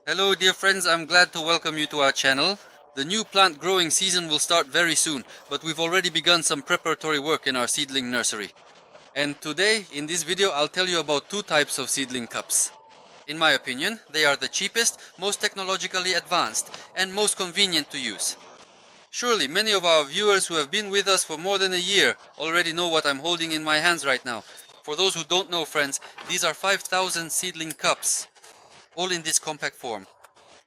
Hello dear friends, I'm glad to welcome you to our channel. The new plant growing season will start very soon, but we've already begun some preparatory work in our seedling nursery. And today, in this video, I'll tell you about two types of seedling cups. In my opinion, they are the cheapest, most technologically advanced, and most convenient to use. Surely many of our viewers who have been with us for more than a year already know what I'm holding in my hands right now. For those who don't know, friends, these are 5,000 seedling cups, all in this compact form.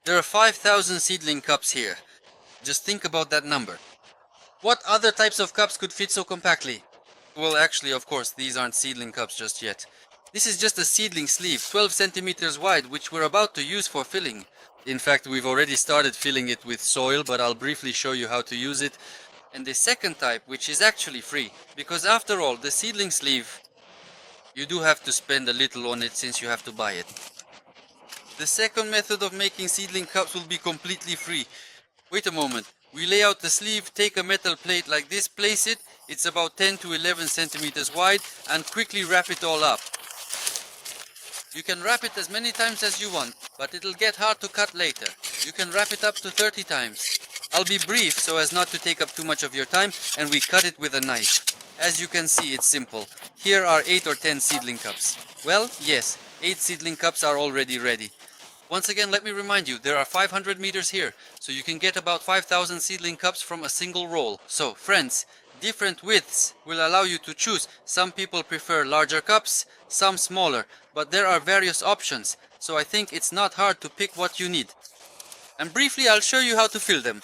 There are 5,000 seedling cups here. Just think about that number. What other types of cups could fit so compactly? Well, actually, of course, these aren't seedling cups just yet. This is just a seedling sleeve, 12 centimeters wide, which we're about to use for filling. In fact, we've already started filling it with soil, but I'll briefly show you how to use it. And the second type, which is actually free, because after all, the seedling sleeve, you do have to spend a little on it since you have to buy it. The second method of making seedling cups will be completely free. Wait a moment. We lay out the sleeve, take a metal plate like this, place it, it's about 10 to 11 centimeters wide, and quickly wrap it all up. You can wrap it as many times as you want, but it'll get hard to cut later. You can wrap it up to 30 times. I'll be brief so as not to take up too much of your time, and we cut it with a knife. As you can see, it's simple. Here are 8 or 10 seedling cups. Well, yes, 8 seedling cups are already ready. Once again, let me remind you, there are 500 meters here, so you can get about 5,000 seedling cups from a single roll. So, friends, different widths will allow you to choose. Some people prefer larger cups, some smaller, but there are various options, so I think it's not hard to pick what you need. And briefly, I'll show you how to fill them.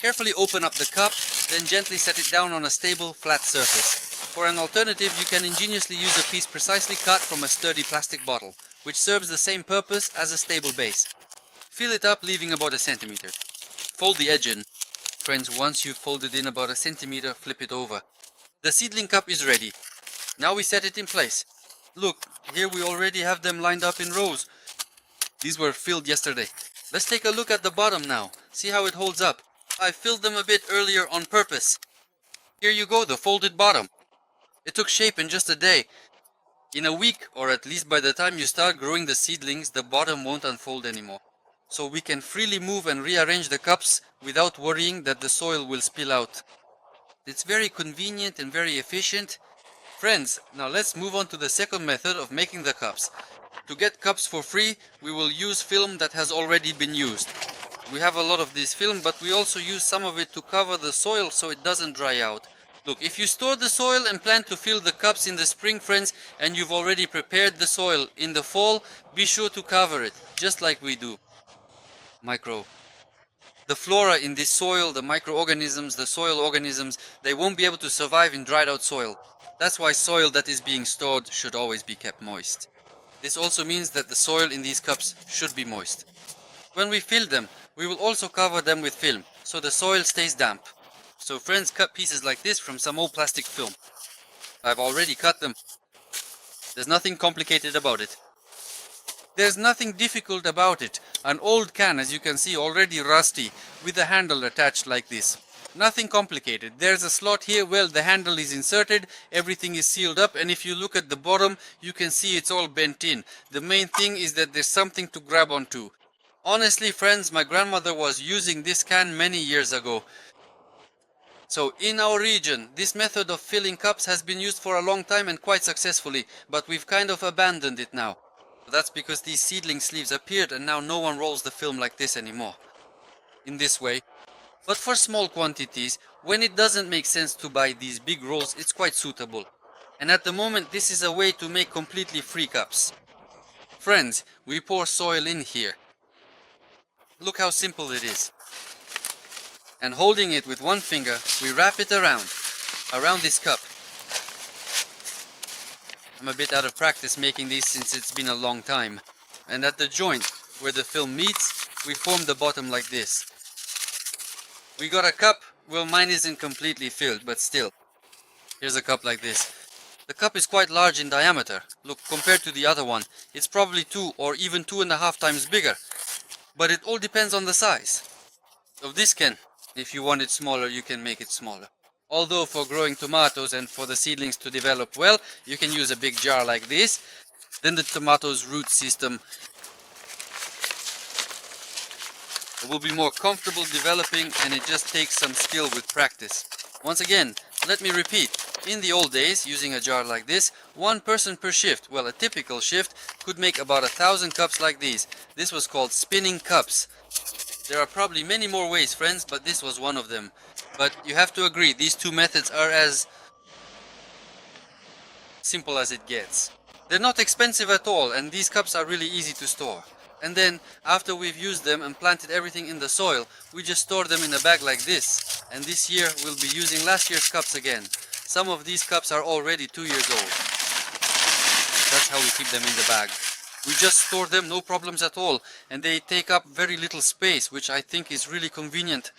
Carefully open up the cup, then gently set it down on a stable, flat surface. For an alternative, you can ingeniously use a piece precisely cut from a sturdy plastic bottle, which serves the same purpose as a stable base. Fill it up, leaving about a centimeter. Fold the edge in. Friends, once you've folded in about a centimeter, flip it over. The seedling cup is ready. Now we set it in place. Look, here we already have them lined up in rows. These were filled yesterday. Let's take a look at the bottom now. See how it holds up. I filled them a bit earlier on purpose. Here you go, the folded bottom. It took shape in just a day. In a week, or at least by the time you start growing the seedlings, the bottom won't unfold anymore. So we can freely move and rearrange the cups without worrying that the soil will spill out. It's very convenient and very efficient. Friends, now let's move on to the second method of making the cups. To get cups for free, we will use film that has already been used. We have a lot of this film, but we also use some of it to cover the soil so it doesn't dry out. Look, if you store the soil and plan to fill the cups in the spring, friends, and you've already prepared the soil in the fall, be sure to cover it, just like we do. The flora in this soil, the microorganisms, the soil organisms, they won't be able to survive in dried out soil. That's why soil that is being stored should always be kept moist. This also means that the soil in these cups should be moist. When we fill them, we will also cover them with film, so the soil stays damp. So friends, cut pieces like this from some old plastic film. I've already cut them. There's nothing complicated about it. There's nothing difficult about it. An old can, as you can see, already rusty, with a handle attached like this. Nothing complicated. There's a slot here, well, the handle is inserted, everything is sealed up, and if you look at the bottom, you can see it's all bent in. The main thing is that there's something to grab onto. Honestly, friends, my grandmother was using this can many years ago. So in our region, this method of filling cups has been used for a long time and quite successfully, but we've kind of abandoned it now. That's because these seedling sleeves appeared and now no one rolls the film like this anymore. In this way. But for small quantities, when it doesn't make sense to buy these big rolls, it's quite suitable. And at the moment, this is a way to make completely free cups. Friends, we pour soil in here. Look how simple it is. And holding it with one finger, we wrap it around this cup. I'm a bit out of practice making these since it's been a long time. And at the joint where the film meets, we form the bottom like this. We got a cup, well, mine isn't completely filled, but still. Here's a cup like this. The cup is quite large in diameter. Look, compared to the other one, it's probably 2 or even 2.5 times bigger. But it all depends on the size of this can. If you want it smaller, you can make it smaller. Although for growing tomatoes and for the seedlings to develop well, you can use a big jar like this. Then the tomatoes' root system It will be more comfortable developing, and it just takes some skill with practice. Once again, let me repeat. In the old days, using a jar like this, one person per shift, well, a typical shift, could make about 1,000 cups like these. This was called spinning cups. There are probably many more ways, friends, but this was one of them. But you have to agree, these two methods are as simple as it gets. They're not expensive at all, and these cups are really easy to store. And then, after we've used them and planted everything in the soil, we just store them in a bag like this. And this year we'll be using last year's cups again. Some of these cups are already 2 years old. That's how we keep them in the bag. We just store them, no problems at all, and they take up very little space, which I think is really convenient